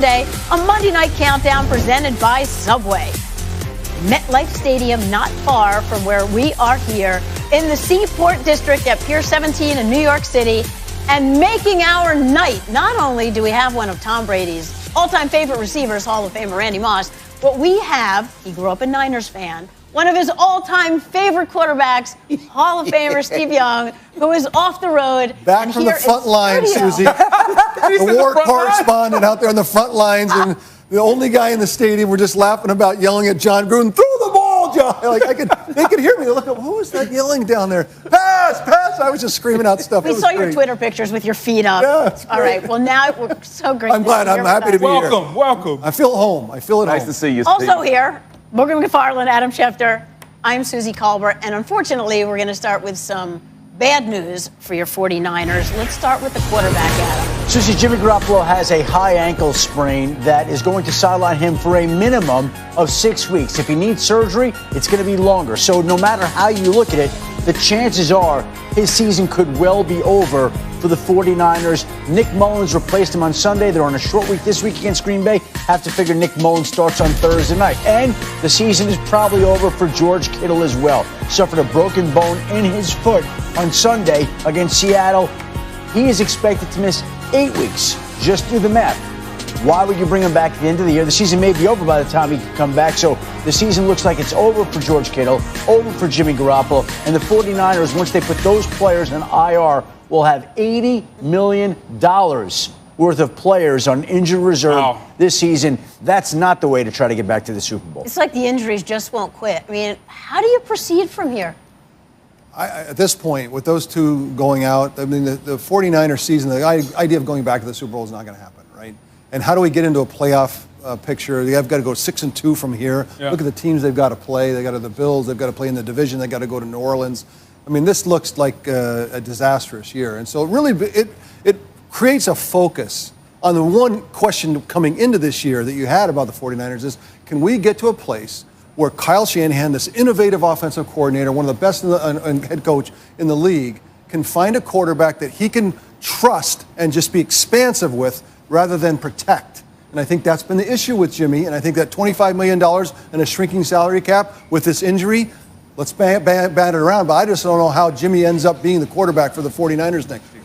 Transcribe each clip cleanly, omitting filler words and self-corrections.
Day, a Monday night countdown presented by Subway. MetLife Stadium, not far from where we are here in the Seaport District at Pier 17 in New York City. And making our night, not only do we have one of Tom Brady's all-time favorite receivers, Hall of Famer Randy Moss, but we have, he grew up a Niners fan, one of his all-time favorite quarterbacks, Hall of Famer Steve Young, who is off the road. Back from the front lines, Susie. The war correspondent out there on the front lines, and the only guy in the stadium. We're just laughing about yelling at John Gruden, throw the ball, John. Like they could hear me. Look, who is that yelling down there? Pass, pass. I was just screaming out stuff. We saw your Twitter pictures with your feet up. Yeah, it's great. All right. Well, now we're so great. I'm glad. I'm happy to be here. Welcome. I feel at home. I feel at home. Nice to see you, Steve. Also here, Morgan McFarland, Adam Schefter. I'm Susie Colbert, and unfortunately, we're going to start with some bad news for your 49ers. Let's start with the quarterback, Adam. Susie, Jimmy Garopolo has a high ankle sprain that is going to sideline him for a minimum of 6 weeks. If he needs surgery, it's going to be longer. So no matter how you look at it, the chances are his season could well be over for the 49ers. Nick Mullins replaced him on Sunday. They're on a short week this week against Green Bay. Have to figure Nick Mullins starts on Thursday night. And the season is probably over for George Kittle as well. Suffered a broken bone in his foot on Sunday against Seattle. He is expected to miss 8 weeks. Just do the math. Why would you bring him back at the end of the year? The season may be over by the time he can come back. So the season looks like it's over for George Kittle, over for Jimmy Garoppolo. And the 49ers, once they put those players in IR, will have $80 million worth of players on injured reserve this season. That's not the way to try to get back to the Super Bowl. It's like the injuries just won't quit. I mean, how do you proceed from here? At this point, with those two going out, I mean, the 49ers season, the idea of going back to the Super Bowl is not going to happen, right? And how do we get into a playoff picture? They've got to go 6-2 from here. Yeah. Look at the teams they've got to play. They've got the Bills. They've got to play in the division. They've got to go to New Orleans. I mean, this looks like a disastrous year. And so it creates a focus on the one question coming into this year that you had about the 49ers is, can we get to a place where Kyle Shanahan, this innovative offensive coordinator, one of the best head coach in the league, can find a quarterback that he can trust and just be expansive with rather than protect. And I think that's been the issue with Jimmy, and I think that $25 million and a shrinking salary cap with this injury, let's bat it around, but I just don't know how Jimmy ends up being the quarterback for the 49ers next year.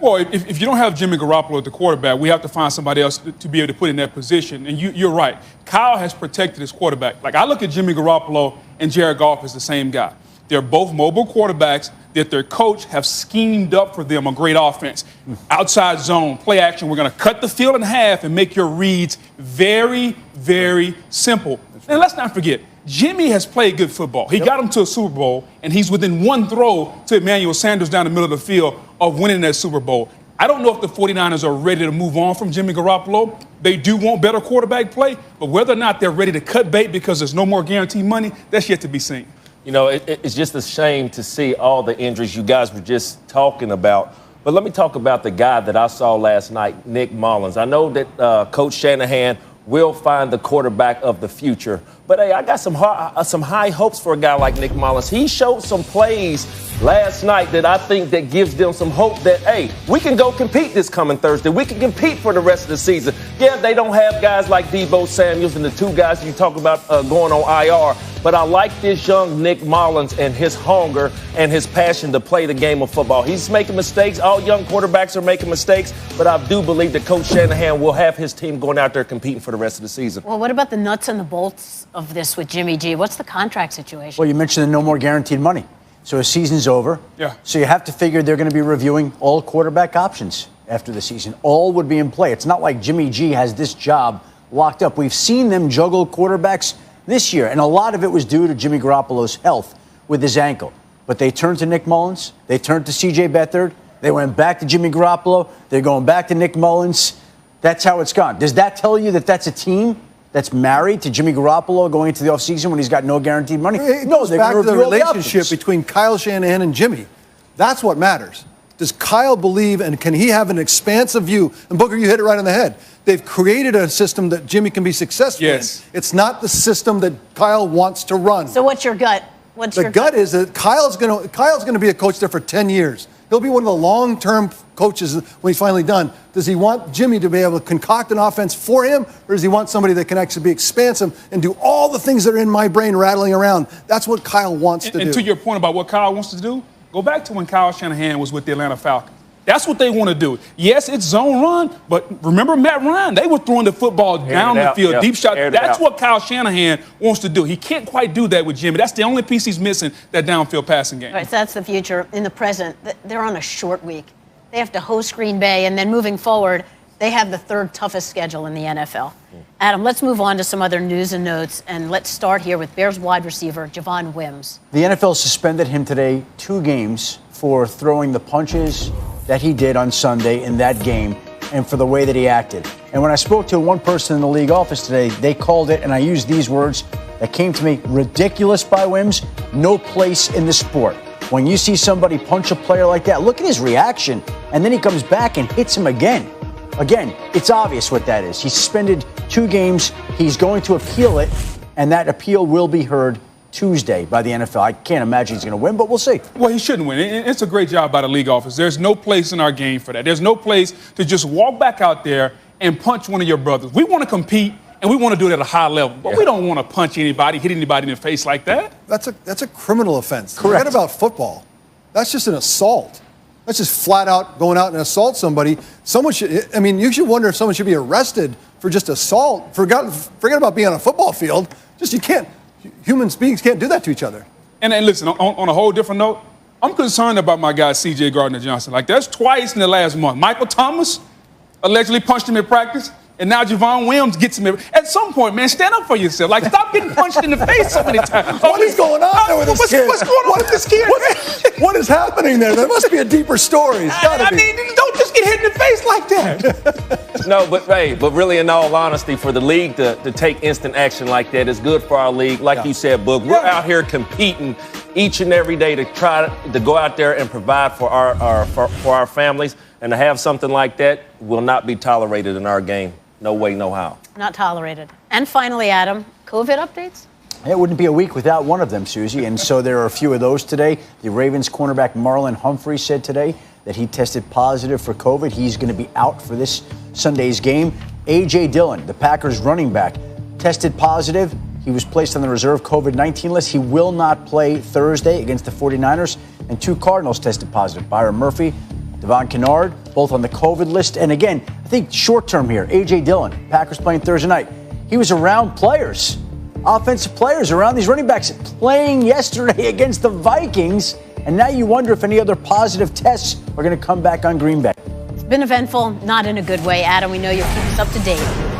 Well, if you don't have Jimmy Garoppolo at the quarterback, we have to find somebody else to be able to put in that position. And you're right. Kyle has protected his quarterback. Like, I look at Jimmy Garoppolo and Jared Goff as the same guy. They're both mobile quarterbacks that their coach have schemed up for them a great offense. Outside zone, play action. We're going to cut the field in half and make your reads very, very simple. And let's not forget, Jimmy has played good football. He got him to a Super Bowl, and he's within one throw to Emmanuel Sanders down the middle of the field of winning that Super Bowl. I don't know if the 49ers are ready to move on from Jimmy Garoppolo. They do want better quarterback play, but whether or not they're ready to cut bait because there's no more guaranteed money, that's yet to be seen. You know, it's just a shame to see all the injuries you guys were just talking about. But let me talk about the guy that I saw last night, Nick Mullins. I know that Coach Shanahan will find the quarterback of the future. But, hey, I got some high hopes for a guy like Nick Mullins. He showed some plays last night that I think that gives them some hope that, hey, we can go compete this coming Thursday. We can compete for the rest of the season. Yeah, they don't have guys like Deebo Samuels and the two guys you talk about going on IR. But I like this young Nick Mullins and his hunger and his passion to play the game of football. He's making mistakes. All young quarterbacks are making mistakes. But I do believe that Coach Shanahan will have his team going out there competing for the rest of the season. Well, what about the nuts and the bolts of this with Jimmy G? What's the contract situation? Well, you mentioned the no more guaranteed money. So his season's over. Yeah. So you have to figure they're going to be reviewing all quarterback options after the season. All would be in play. It's not like Jimmy G has this job locked up. We've seen them juggle quarterbacks this year, and a lot of it was due to Jimmy Garoppolo's health with his ankle. But they turned to Nick Mullins. They turned to C.J. Beathard. They went back to Jimmy Garoppolo. They're going back to Nick Mullins. That's how it's gone. Does that tell you that that's a team that's married to Jimmy Garoppolo going into the offseason when he's got no guaranteed money? It no, goes they're back going to to the review relationship between Kyle Shanahan and Jimmy. That's what matters. Does Kyle believe, and can he have an expansive view? And Booker, you hit it right on the head. They've created a system that Jimmy can be successful in. It's not the system that Kyle wants to run. So what's your gut? The gut is that Kyle's going to be a coach there for 10 years. He'll be one of the long-term coaches when he's finally done. Does he want Jimmy to be able to concoct an offense for him, or does he want somebody that can actually be expansive and do all the things that are in my brain rattling around? That's what Kyle wants to do. And to your point about what Kyle wants to do, go back to when Kyle Shanahan was with the Atlanta Falcons. That's what they want to do. Yes, it's zone run, but remember Matt Ryan? They were throwing the football down the field, deep shot. That's what Kyle Shanahan wants to do. He can't quite do that with Jimmy. That's the only piece he's missing, that downfield passing game. All right, so that's the future. In the present, they're on a short week. They have to host Green Bay, and then moving forward, they have the third toughest schedule in the NFL. Adam, let's move on to some other news and notes, and let's start here with Bears wide receiver Javon Wims. The NFL suspended him today 2 games for throwing the punches that he did on Sunday in that game and for the way that he acted. And when I spoke to one person in the league office today, they called it, and I used these words that came to me, ridiculous by Wims, no place in the sport. When you see somebody punch a player like that, look at his reaction, and then he comes back and hits him again. Again, it's obvious what that is. He's suspended 2 games. He's going to appeal it, and that appeal will be heard Tuesday by the NFL. I can't imagine he's going to win, but we'll see. Well, he shouldn't win. It's a great job by the league office. There's no place in our game for that. There's no place to just walk back out there and punch one of your brothers. We want to compete, and we want to do it at a high level, but we don't want to punch anybody, hit anybody in the face like that. That's a criminal offense. Correct. Forget about football. That's just an assault. That's just flat out going out and assault somebody. You should wonder if someone should be arrested for just assault. Forget about being on a football field. You can't. Human beings can't do that to each other. And listen, on a whole different note, I'm concerned about my guy C.J. Gardner-Johnson. Like, that's twice in the last month. Michael Thomas allegedly punched him in practice, and now Javon Wims gets him. At some point, man, stand up for yourself. Like, stop getting punched in the face so many times. What is going on there with this kid? What's going on with this kid? What is happening there? There must be a deeper story. It's gotta be. Don't just get hit in the face like that. No, but really, in all honesty, for the league to take instant action like that is good for our league. Like you said, Boog, we're out here competing each and every day to try to go out there and provide for our families, and to have something like that will not be tolerated in our game. No way, no how. Not tolerated. And finally, Adam, COVID updates? It wouldn't be a week without one of them, Susie, and so there are a few of those today. The Ravens cornerback Marlon Humphrey said today that he tested positive for COVID. He's going to be out for this Sunday's game. A.J. Dillon, the Packers running back, tested positive. He was placed on the reserve COVID-19 list. He will not play Thursday against the 49ers. And 2 Cardinals tested positive. Byron Murphy, Devon Kennard, both on the COVID list. And again, I think short term here, A.J. Dillon, Packers playing Thursday night. He was around players, offensive players around these running backs playing yesterday against the Vikings. And now you wonder if any other positive tests are going to come back on Green Bay. It's been eventful, not in a good way. Adam, we know you'll keep us up to date.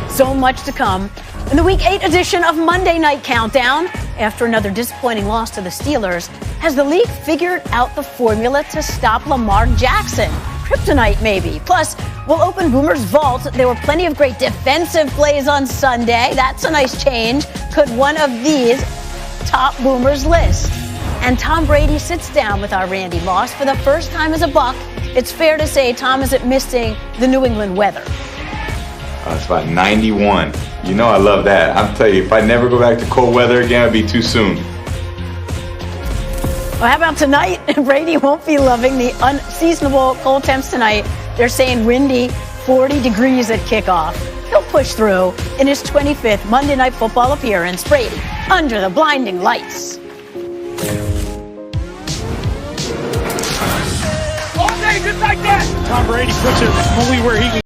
So much to come. In the Week 8 edition of Monday Night Countdown, after another disappointing loss to the Steelers, has the league figured out the formula to stop Lamar Jackson? Kryptonite, maybe. Plus, we'll open Boomer's vault. There were plenty of great defensive plays on Sunday. That's a nice change. Could one of these top Boomer's list? And Tom Brady sits down with our Randy Moss for the first time as a Buck. It's fair to say Tom isn't missing the New England weather. It's about 91. You know I love that. I'm telling you, if I never go back to cold weather again, it'd be too soon. Well, how about tonight? Brady won't be loving the unseasonable cold temps tonight. They're saying windy, 40 degrees at kickoff. He'll push through in his 25th Monday Night Football appearance. Brady, under the blinding lights. All day, just like that. Tom Brady puts it only where he can